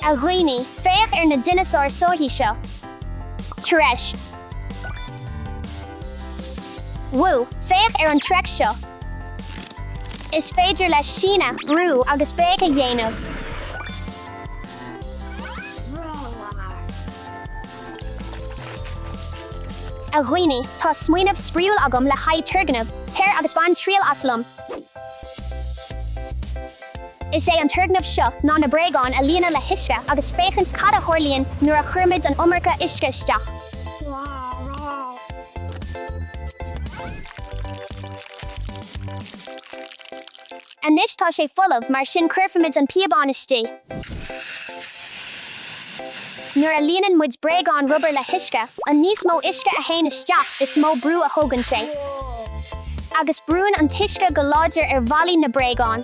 A ghuine, féach na dinosaur sóhí seo. Treis. Woo, féach an trek seo. Is féidir leis sína, brú agus béca dhéanamh. A ghuine, tá smuoinmh spríúil agam le haid turganamh, téir agus ban tríal aslam. Is é an turganamh seo ná na bréagán a líana le hisce agus féchans cad a thorlíonn nuair a chuirmid an umarca isce isteach. Anis tá sé fullmh mar sin cuirfimid an piabán istí. Nuair a líanann muid bréagán rubber le hisce, an níos mó isce a hain isteach is mó brú a thógann sé. Agus brúin an tuisce go láidir ar bhallaí na bréagán.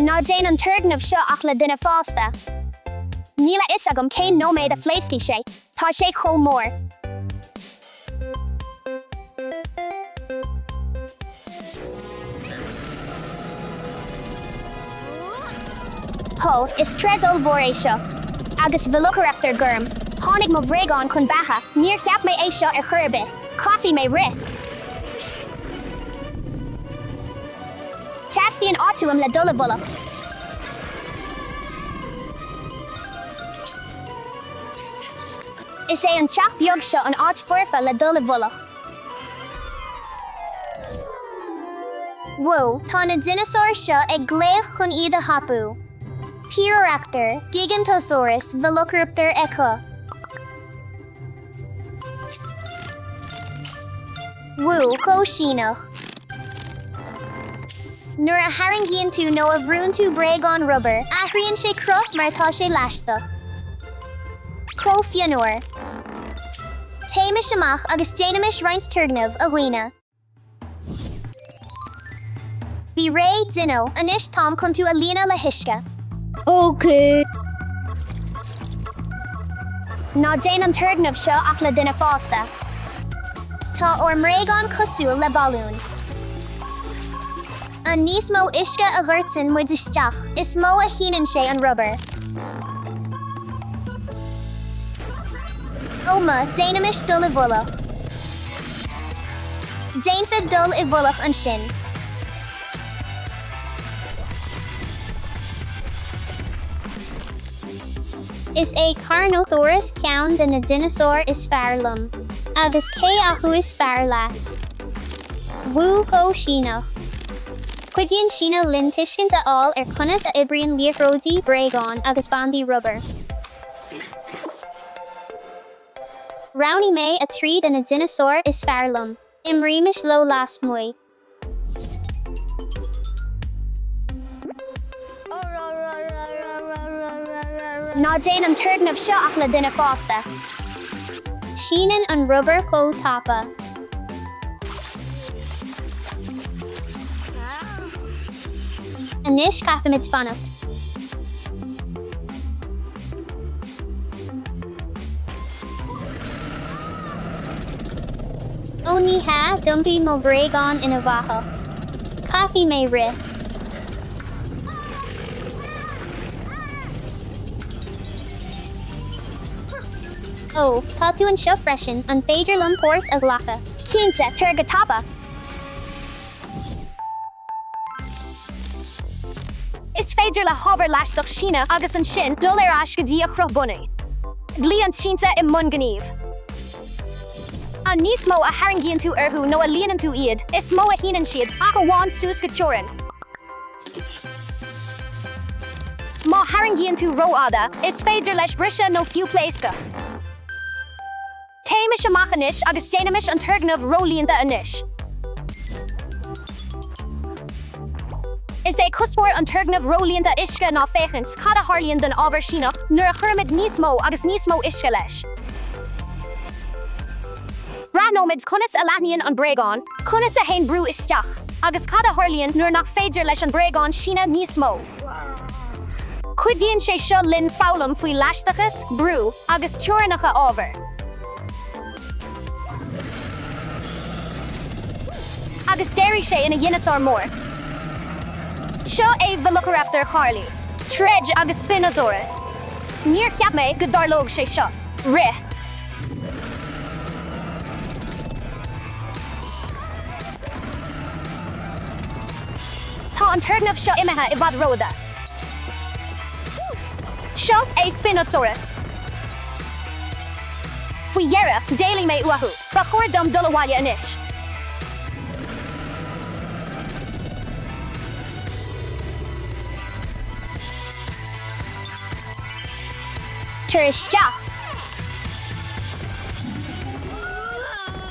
Ná déan an turganamh seo ach le duine fásta. Níla is agam cén nóméid a phléascaí sé, tá sé chomh mór. Ho, is tresol mhór é seo. Agus bhilocharachtar gurm, tháinig mo bhréagán chun beatha, níor cheap mé é seo ar churbe, caithfí mé ri. Tastíonn áitiúim le dul a bhullach. Is é an teach beag seo an áit fuirfa le dul a bhullach. Woo, tá na dinosaur seo ag gléach chun iad a hapú. Pyroraptor, Gigantosaurus, Velociraptor echo. Woo, Cóisínach. Nuair a haringíonn tú nó a bhrún tú bréagán rubber, aithríonn sé cruth mar tá sé leisteach. Cófianúir. Téimis amach agus déanaimis roinnt turgnamh a ghuine. Bhí ré dino, anis tám chun tú a líana le hisce. Okay. Ná déan an turgnamh seo ach le duine fásta. Tá or mréagán cosúil le balún. An níos mó isce a ghirtin muid isteach, is mó a híanann sé an rubber. Oma, déanaimis dul I bhullach. Déanfid dul I bhullach an sin. Is é Carnothoris ceann de na dinosaur is fearlam, agus cé acu is fear leat. Woo Cóisínach. Cuidíonn sína linn tuiscint a fháil ar conas a ibrion líothróidí bréagán agus bandí rubber. Rowney mé a trí de na dinosaur is fearlam, imríimiis lo las muoi. Ná déan an turgnamh seo ach le duine fásta. Sínan an rubber có tapa. Anis caithimid fannacht. Ó ní ha dumpí mo bréagán ina bhathach. Caithfí mé ri. Ó, tá tú an seo freisin an féidir lumpórt a ghlacha. Cínsa tuair go tapa. Is féidir le habar leisteach sína agus an sin dul ar ais go dtí a chruthbunnaí. Dlí an sínta I mun gníomh. An níos mó a haringíonn tú orthú nó a líanann tú iad, is mó a híanann siad ach a bháin suas go teorann. Má haringíonn tú róáda, is féidir leis brise nó fiú pléisca. Téimis amach anis agus déanaimis an turgnamh rólíonta anis. Is é cusmór an turgnamh rólíonta isce ná féchans cad a tharlíonn den ábhar sínach nuair a chuirmid níos mó agus níos mó isce leis. Bráómid conas a leithníonn an bréagán, conas a hain brú isteach, agus cad a tharlíonn nuair nach féidir leis an bréagán sína níos mó. Cuidíonn sé seo linn fálam faoi leistachas, brú, agus teorannacha ábhar. agus dairy sé ina dinosaur mór. Seo é Velociraptor Charlie, Tredge agus Spinosaurus. Níor cheap mé go darlóg sé seo. Ri. Tá an turgnamh seo imethe I bhfad róda. Seo é Spinosaurus. Faoi dhearra, déalaí mé uathu, ba chóir dom dul abhaile inis. Turisteach.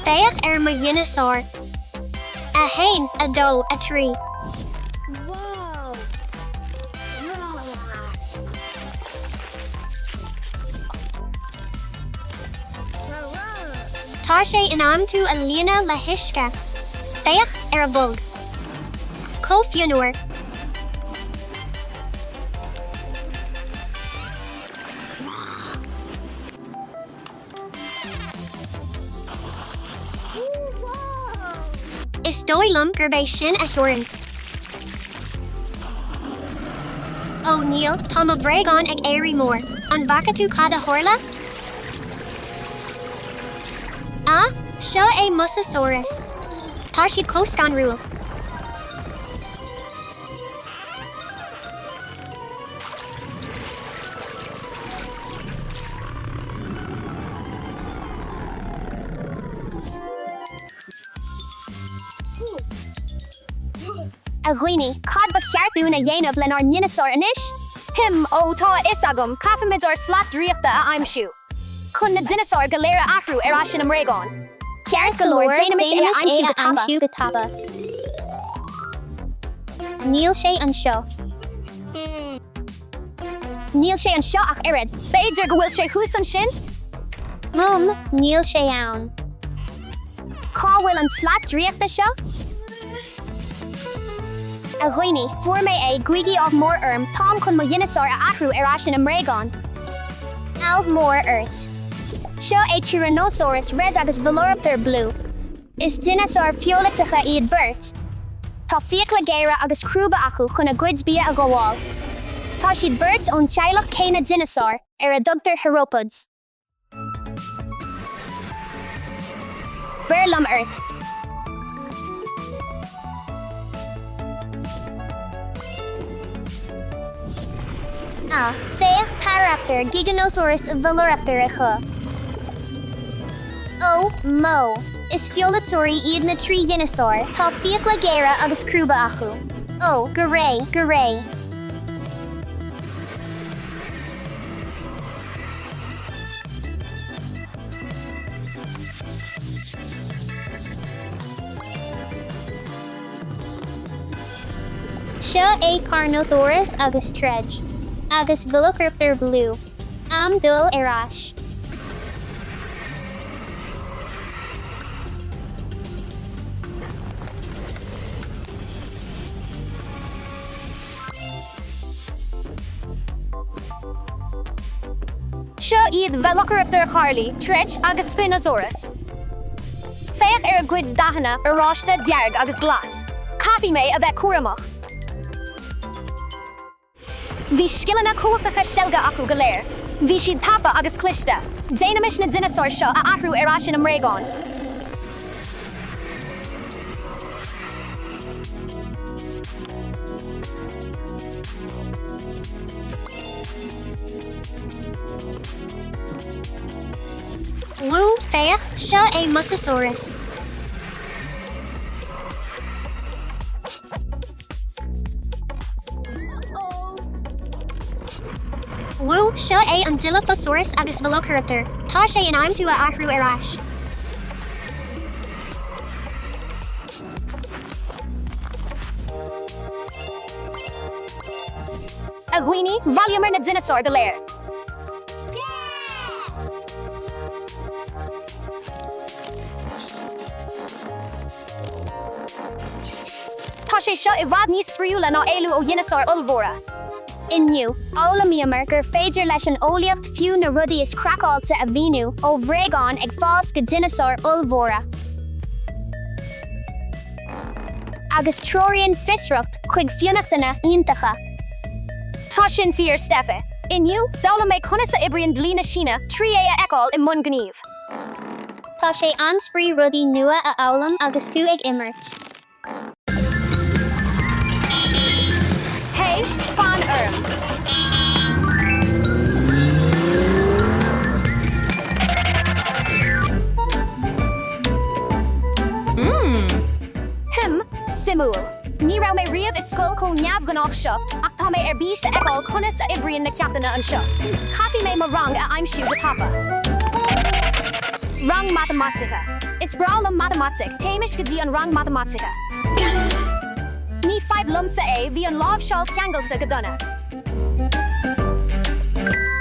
Féach ar mo dinosaur. A hain, a dó, a trí. Tá sé in am tú a líana le hiisce. Féach ar a bhulg. Cófiúnúir. Is dóilm gur bé sin a thuairin. Ó Níl, tá mo bhréagán ag éirí mór. An bhaca tú cad a thorla? Seo é Mosasaurus. Tá siad cóscan rúil. A ghuine, cad ba cheartú na dhéanamh len ar dinosaur inis? Him ó tá is agam, caifimid ar slat dríochta a aimsiú. Chun na dinosaur go léire ahrú ar asin am réagán. Ceart galore, déanamis é a aimsiú go taba. Níl sé an seo. Níl sé an seo ach irid, béidir go bhfuil sé hús an sin? Níl sé ann. Cá bhfuil an slat dríochta seo? A ghuine, fuair mé é guigi áh mór orm, tám chun mo dinosaur a ahrú ar asin am réagán. Alh mór ort. Seo é Tyrannosaurus Rex agus Velociraptor Blue. Is dinosaur fiolatacha iad burt. Tá fiach le géire agus crúba acu chun a gcuid bia a go bháil. Tá siad burt ón teaghlach céine dinosaur ar a dugtar Theropods. Burlam ort. Féach Paraptor Giganosaurus Velociraptor a chu. Ó, mó. Is fiolatóirí iad na trí dinosaur, tá fiach le géire agus crúba acu. Ó, go ré, go ré. Seo é Carnotaurus agus Tredge, agus Velociraptor Blue. Am dul arás. Seo iad Velociraptor Charlie, Tredge agus Spinosaurus. Féach ar a gcuid dahanana ar ráiste dearg agus glas. Caithfí mé a bheith cuaramach. Bhí scileanna cumhachtacha seilga acu go léir. Bhí siad tapa agus cliste. Déanamis na dinosaur seo a ahrú ar asin am réagán. Blue féach seo é Mosasaurus. Blue seo é an Dilophosaurus agus Velociraptor. Tá sé in aimtú a ahrú arás. A ghuine, bhailiomar na dinosaur go léir. Tá sé seo I bhfad níos sriúla ná éilú ó dinosaur ullmhóra. Inniu, ála miamar gur féidir leis an óliacht fiú na rudaí is crackáilte a bhíú ó bhréagán ag fás go dinosaur ullmhóra. agus troiríonn fisreacht chuig fionachtainna iontacha. Tá sin fíor Stefe. Inniu, dála mé conas a ibrion dlí na Síne trí é a eáil i mun gníomh. Tá sé ansprí rudaí nua a álam agus tú ag imirt. Hey, fan Him, simúl. Ní ra mé riamh is scoil có neamh ganách seo, ach tá mé ar bís a eáil conas a ibrion na ceachtainna an seo. Chapi mé mar rang a aimsiú de tapa. Rang matematica. Is bralam matematic, téimiis go dtí an rang matematica. Ní 5 lumsa é bhí an lámh seáil ceangailta go donna.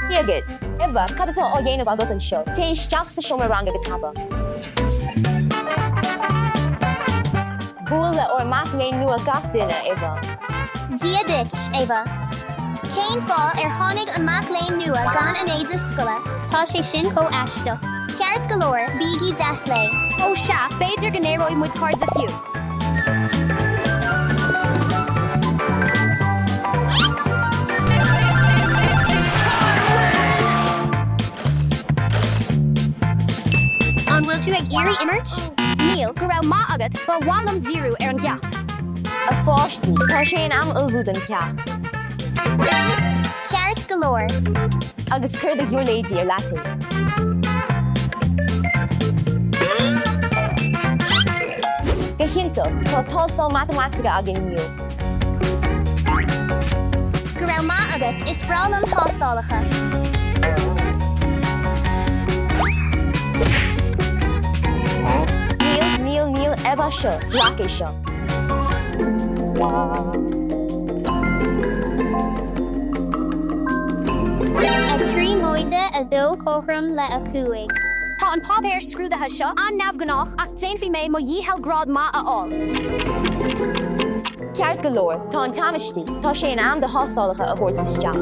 Hiagid, Eva, cad atá á dhéanamh agat an seo, té isteach sa siomar ranga go tapa. Búla or math léin nua gach duine, Eva. Dia ditch, Eva. Céin fáil ar tháinig an math léin nua gan an éad is scoile, tá sé sin có aisteach. Ceart golóir, bígí das lei. Ó se, béidir gnéróid muid cards a fiú. An bhfuil tú ag iarraí imirt? Níl, go raibh maith agat ba bhhalam díriú ar an gceacht. A fáistí, tá sé an am ulbhúd an ceach. Ceart golóir. Agus chuir a ghiúrléidí ar latin. Gehintach, tá tástal matematica agin niu. Go raibh maith agat is bralam thástálacha. Níl, Eva seo, blach é seo. A trí móide a dó cóhram le a cúig. Tá an pápéir scrúdathe seo an neamh ganách ach déanfaí mé mo dhíhel grád má a áil. Ceart golóir, tá an tamistí, tá sé an am de hástálacha a bhórt isteach.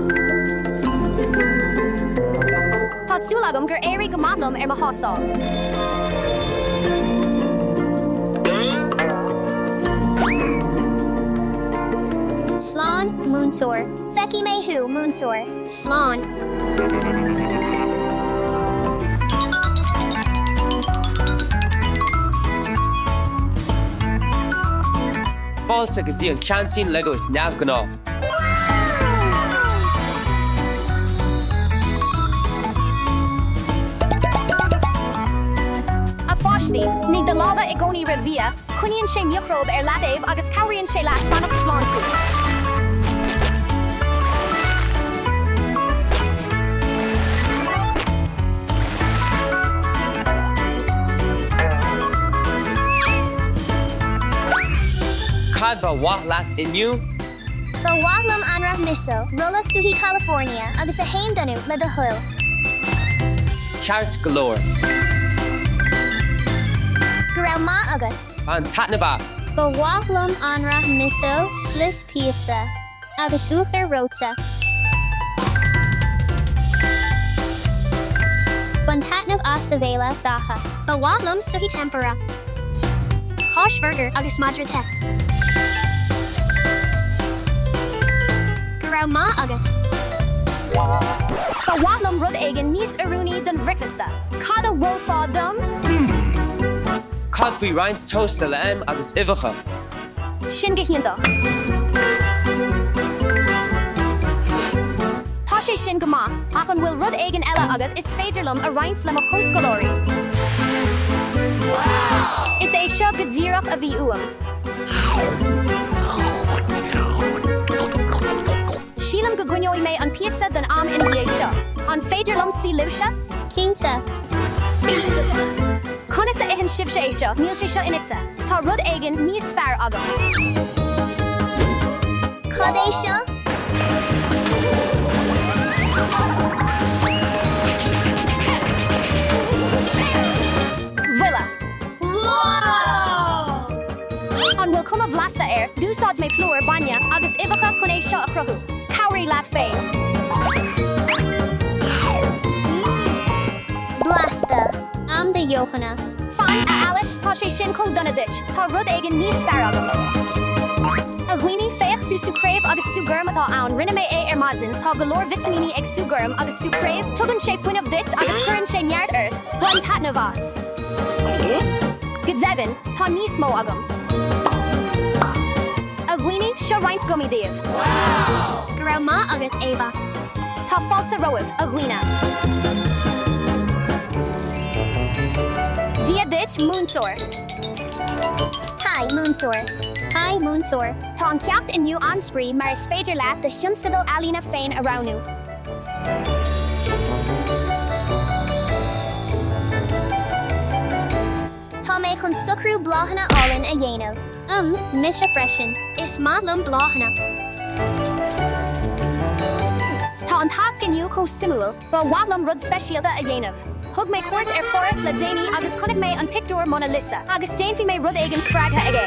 Tá súlagam gur éirí go matlam ar ma hástáil. Slán, múntóir. Feici mé hu, múntóir. Slán. Fáilte go dtí an ceantín le go is neamh gnách. A fáistí, ní de láda i gcónaí rih bhia, chuiníonn sé miocróib ar leadéibh agus cabhraíonn sé leat fannach sláinsú. Cad ba wath leat inniu? Ba wathlam anrah miso, rolla suhi California, agus a hain danu le de huil. Ceart golóir. Go raibh maith agat. An tatnabas. Ba wathlam anrah miso, slis pizza, agus uachtar rotsa. Ban tatnab as the vela daha. Ba wathlam suhi tempura. Kosh burger agus madra te. Go raibh maith agat. Tá bhhalam rud éigean níos arúnaí don bhricfeasta. Cad a bhfuil fád dom? Cad faoi roinnt toasta le agus uimheacha. Sin go hiondach. Tá sé sin go maith, ach an bhfuil rud éigean eile agat is féidirlumm a roinnt le mo chóscoilóirí. Is é seo go ddíreach a bhí uam. Sílam go gcuinneoí mé an pizza don am in bhí é seo. An féidirlumm sí luise? Cínta. Conas a ihin sibse é seo, níl sé seo initsa. Tá rud éigean níos fearr agam. Cad é seo? Bhuiile. Wow! An bhfuil cuma bhlasta air, dúsáid mé plúir baine agus uimheacha chun é seo a chruthú. Cabhraí leat féin. Blasta. Am de Johanna. Fan a Alice tá sé sin có donna dit, tá rud éigean níos fearr agam. A ghuini féach sú crave agus sú gurm atá ann rinne mé é madzin tá golóir vitamini ag sú gurm agus sú crave tugann sé fuinmh dit agus churann sé neart earth bhain tatna bhas. Gadzevin tá níos mó agam. A ghuini seo roinnt gummy daobh. Go raibh má agat Ava. Tá fáilte roimh a ghuine. Dia dit Moonsaur. Hi, Moonsaur. Hi, Moonsaur. Tá an ceacht inniu ansprí mar is féidir leat de thionscadal alína féin aránu. Tá mé chun sucrú bláhanna álinn a dhéanamh. Misha freisin. Is mádlum bláhanna. Tá an tasc inniu có simúil, ba wadlam rud speisialta a dhéanamh. Thug mé cuairt forras le déine agus chunig mé an pictiúr Mona Lisa, agus déanfaí mé rud éigen spreagtha aige.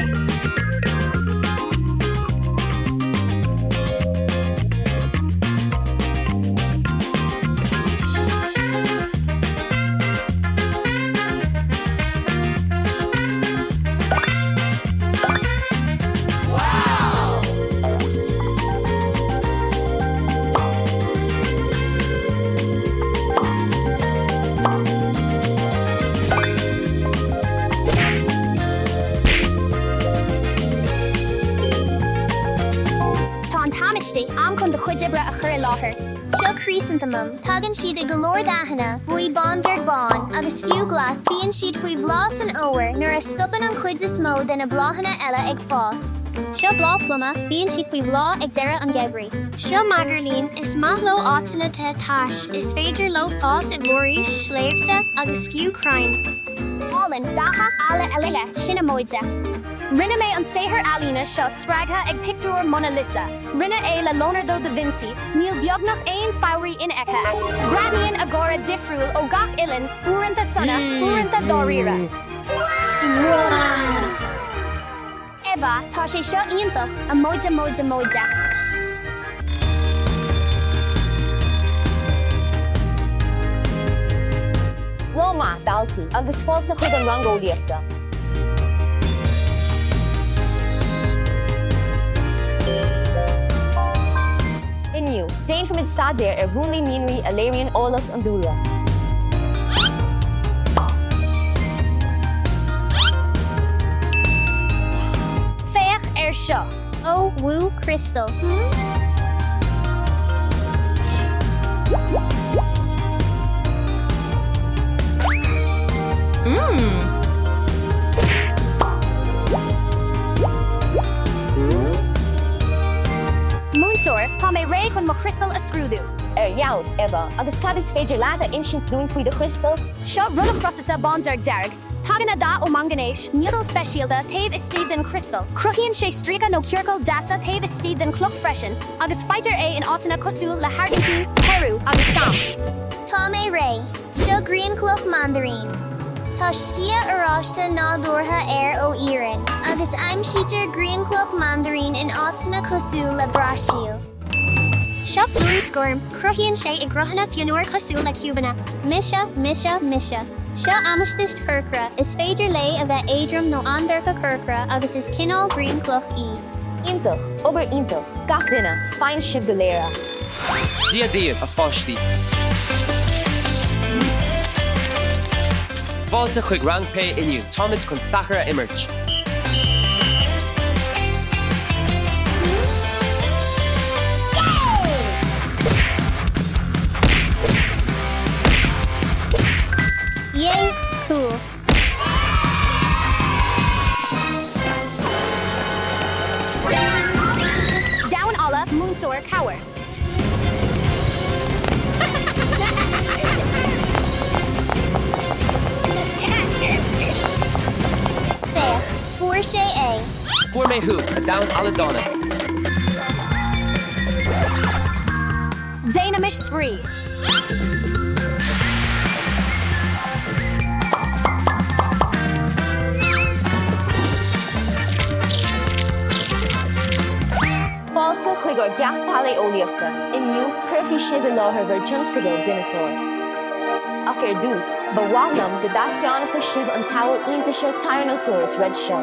Am chun de chuidibre a chur láthair. Seo crísanta mum, tagann siad i golóir dahanana, buí bánsar bán, agus fiú glas bíonn siad faoi bhlás an óir nuair a stoppan an chuid is mó den na bláhanna eile ag fás. Seo blá pluma, bíonn siad faoi bhlá ag deire an gebrí. Seo magarlín is maith lo átainna te táis, is féidir lo fás i bhóris, sléibhte agus fiú crain. Álinn dacha ala eile sinna móide. Rinne mé an séhir alína seo spreagtha ag pictiúr Mona Lisa. Rinne é le Leonardo da Vinci, níl beagnach éon fáirí in aice at. Gradníonn agóra difriúil ó gach ilen, uaireanta sonna, uaireanta dóíre. Eva, tá sé seo iontach a móide. Loma, dalti, agus fáilte chud an rangóíochta. Inniu, déan from id stadéir bhúnlaí míonraí a léiríonn ólacht an dúra. Féach seo. Oh, woo, Crystal. Moonsaur, tá mé ré chun mo crystal a scrúdú. Jaus, Eva, agus cad is féidir leat a insins dún faoi de crystal? Seo rud a crosata bánsar dearg. Taganna da ó mangannéis, nídal speisialta taobh is stíd den crystal. Cruchíonn sé stríoga nó ciorcail deasa taobh is stíd den cloch freisin, agus fighter é in átainna cosúil le Argentín, Peru agus Sam. Tá mé ré, seo green cloch mandarín. Tá scia aráiste nádúrtha ó Iran, agus aimsítear green cloch mandarín in átainna cosúil le Brasil. Seo fluid gorm, cruchíonn sé I grothanna fionúir cosúil le Cubana. Misha. Seo amistist curcra is féidir lei a bheith éadrom nó andarcha curcra agus is cinál green cloch í. Intach, ober intach, gach duine, fein sibh go léire. Dia díobh a fáistí. Fáilte chuig rangpé inniu, táid chun sacra imirt. Yay, cool. Down alla, Moonsaur, cower. Fech, fuair sé é. Fuair mé hu, a down alla donna. Dana mish spree. Fáilte chuig ar deacht palaeolaíochta, inniu chuirfí sibh I láthair bhar tionscadal dinosaur. Ach dús, ba bhhalam go daspeánna for sibh an tábhail iontaise Tyrannosaurus red seo.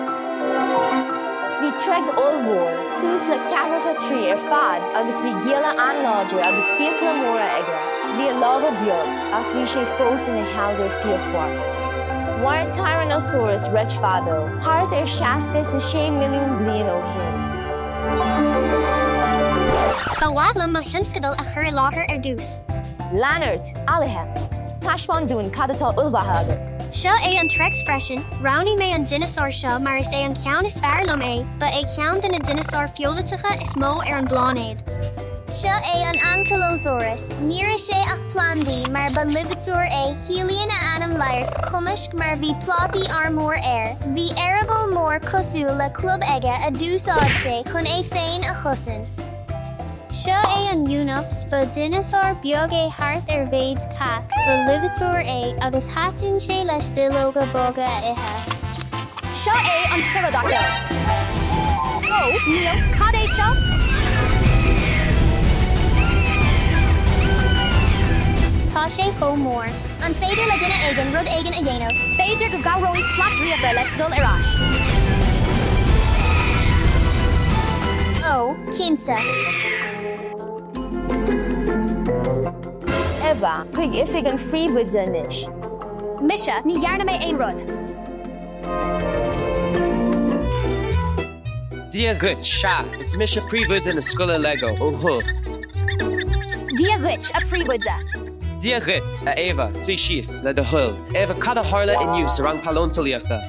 Bhí tregs olmhór, sús le ceathracha trí ar fad agus bhí géala anláidir agus fiacla móra aige. Bhí a lábhar beag ach bhí sé fós ina healgar fiachmhar. War Tyrannosaurus reit fado, thart ar 66 milliún bliain ó shin. Ba bhádlam mo hinscadal a chur láthair ar dús. Leonard, Alathe, Taispéan dún cad atá ullmhaithe agat. Seo é an trex freisin, rounní mé an dinosaur seo mar is é an ceann is fearlam é, ba é ceann den na dinosaur fiolatacha is mó ar an blánéad. Seo é an Ankylosaurus, níra sé ach plandaí mar ba liveúir é hílíonn a anam leirt cumasc mar bhí plátaí armór air. Bhí arabal mór cosú le club aige a dúsáid sé chun é féin a chusint. Seo é an Eunups ba dinosaur beag é thart ar bhéid cat ba liveúir é agus hatain sé leis duilóga boga a ithe. Seo é an pterodactyl. Oh, Neil, cad é seo? Tá sé chomór. An féidir le duine éigean rud éigean a dhéanamh. Féidir go gabhróí slacdríocha leis dul arás. Ó, cinsa. Eva, chuig ifig an phríomhuid inis. Mise, ní dhearna mé aon rud. Dia gut, sha, is misha prevoods in a scola Lego, oh ho. Dia rich a phríomhuidse. Dia gits, a Eva, sui shies, le de hull. Eva cada harla in use arang palontaliachta.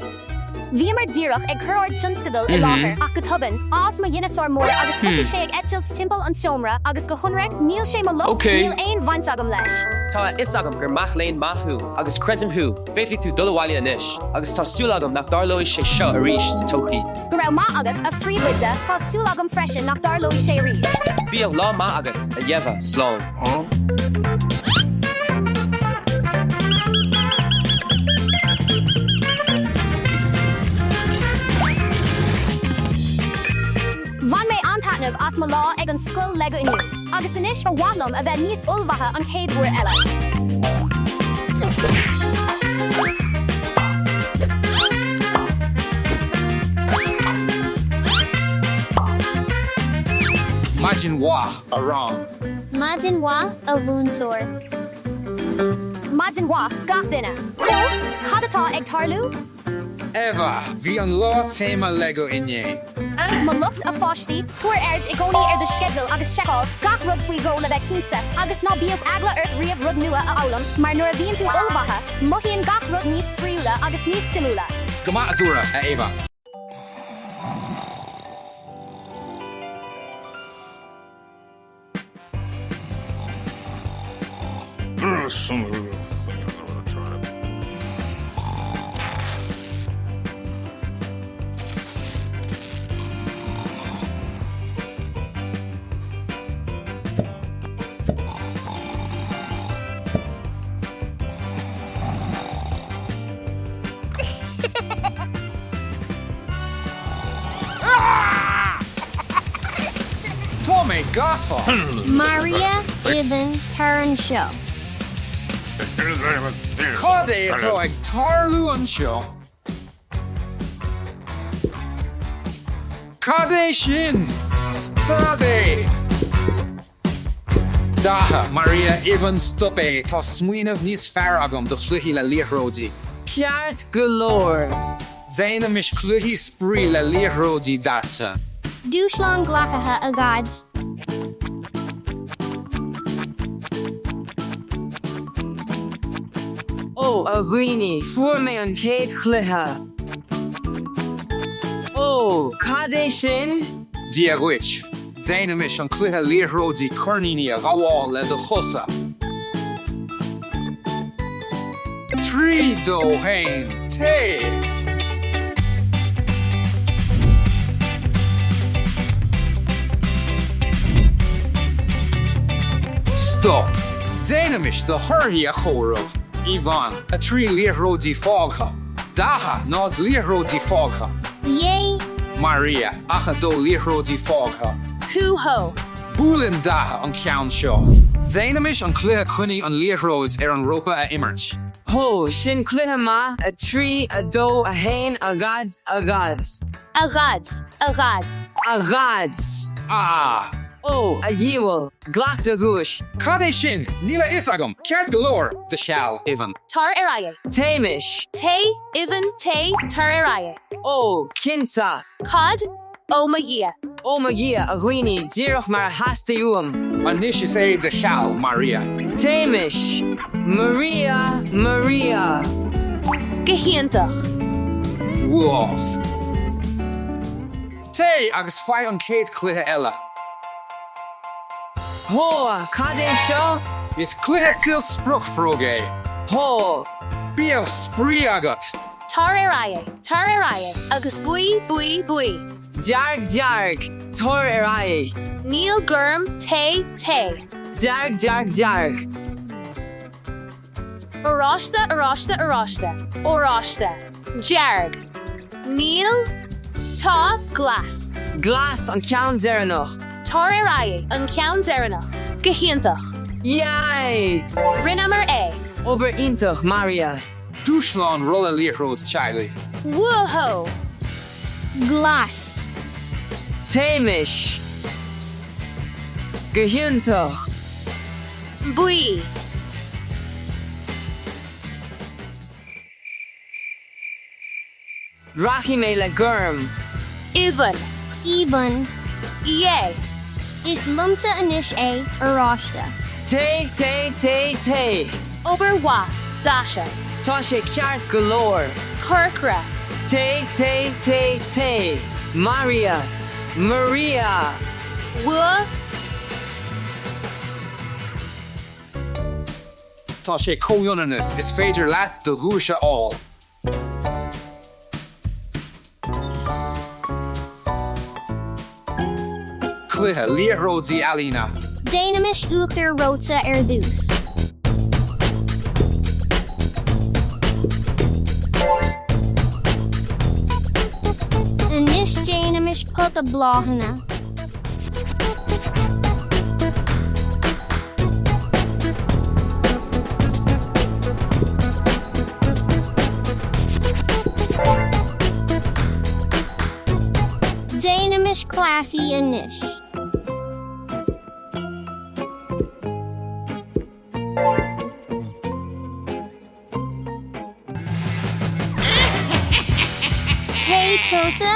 Bhí mar díreach ag churáid sinscadal i láthair ach go tuban, ás mo dinosaur mór agus thosaigh sé ag eitilt timpeall an seomra agus go hunraig níl sé mo lucht níl aon bhaint agam leis. Tá isagam gur mach lein mahu, agus credim hu, féfli tú dulawali anish, agus tá súlagam nach darloi sé seo a rísh sa tochi. Go raibh má agat a phríomhuidse tá súlagam freisin nach darlóí sé rísh. Bí an lá má agat a Yeva, slán. Bhain mé antatnamh as mo lá ag an scoil Lego inniu, agus inis ar bhádlam a bheith níos ullmhaithe an chéad uair eile. Majin wa around. Madin wa a bhúntóir. Madin wa gach duine. Cad atá ag tarlú? Eva, bhí an lá téma Lego inné. Má lucht a fáistí, tuair aird i gcónaí ar do schedule agus seáil gach rud faoi go le bheith cínsa, agus ná bíod agla airt riamh rud nua a álam, mar nuair a bhíonn tú ullmhaithe, muíonn gach rud níos sríúla agus níos simúla. Gama a dúra a Eva. Tommy Gaffa! Maria Ivan Karen Show. Cad é atá ag tarlú an seo? Cad é sin? Stad é! Datha, Maria Ivan stop é tá smuoinmh níos fearr agam do chluichí le líothróidí. Piat galore. Déanam is chluichí sprí le líothróidí datsa. Dúshlán glacatha a gads. Oh, a ghuine, fuair mé an chéad chluiche. Oh, cad é sin? Dia which, déanam is an chluiche líothróidí corníní a ghabháil le do chosa. Trí dó hain, té! Stop! Déanam is do thuirthaí a chomhramh. Ivan, a trí líothróidí fágtha. Datha nád líothróidí fágtha. Yay! Maria, acha dó líothróidí fágtha. Hoo-ho! Búlinn datha an ceann seo. Déanam is an cluiche chuine an líothróid ar an rópa a imirt. Ho, sin clutha ma, a tree, a do, a hain, a gods, a gods. Agads, agads. A gods. Ah! Oh, a yewel, glach de gush. Cad sin, níla is agam, ceart galore, de shall, Ivan. Tar eraye. Tamish. Te, Ivan, te, tar eraye. Oh, kinsa. Cod, o magia. Oh magia, a gwini, dirach mar hasta uam. Anish is de shall, Maria. Tamish. Maria, Maria. Gehientach. Woos. Te agus fai an céad clutha ella. Ho, cade sho? Is clutha tilt spruch froge. Ho. Bia spree agat. Tar eraye. Agus bui, bui, bui. Jarg, jarg. Tor erai. Neil Gurm, te, te. Jarg, jarg, jarg. Urashta, urashta, urashta. Orashta. Jarg. Neil, ta, glass. Glas an count deranoch. Tar eraye. An count zeranach. Gehientach. Yay! Rinammer A. Ober intoch, Maria. Dushlan rolla leerrood Charlie. Wooho. Glass. Tamish. Gehuntoch. Bui. Rachimele Gurm. Ivan. Even. Ye. Is lumsa anish a arashta. Te, te, te, te. Oberwa. Dasha. Tashe Kyart galore. Kirkra. Te, te, te, te. Maria. Maria. Woo. Tá sé cóionanas is féidir leat de rúise all. Clutha leerródí alína. Dynamish Uchter Rotsa Erdus. Anish Dynamish Putta Blahana. Dynamish Classy Anish. Hey Tosa.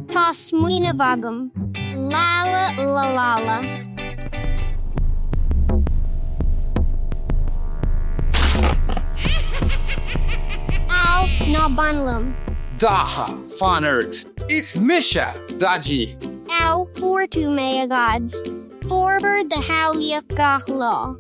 Tasmuina Vagum. Lala la lala. Ow, no banlum. Daha, fanert. Is Misha, Daji. Ow, 4 2 mea gods. Forward the Howliak Gach Law.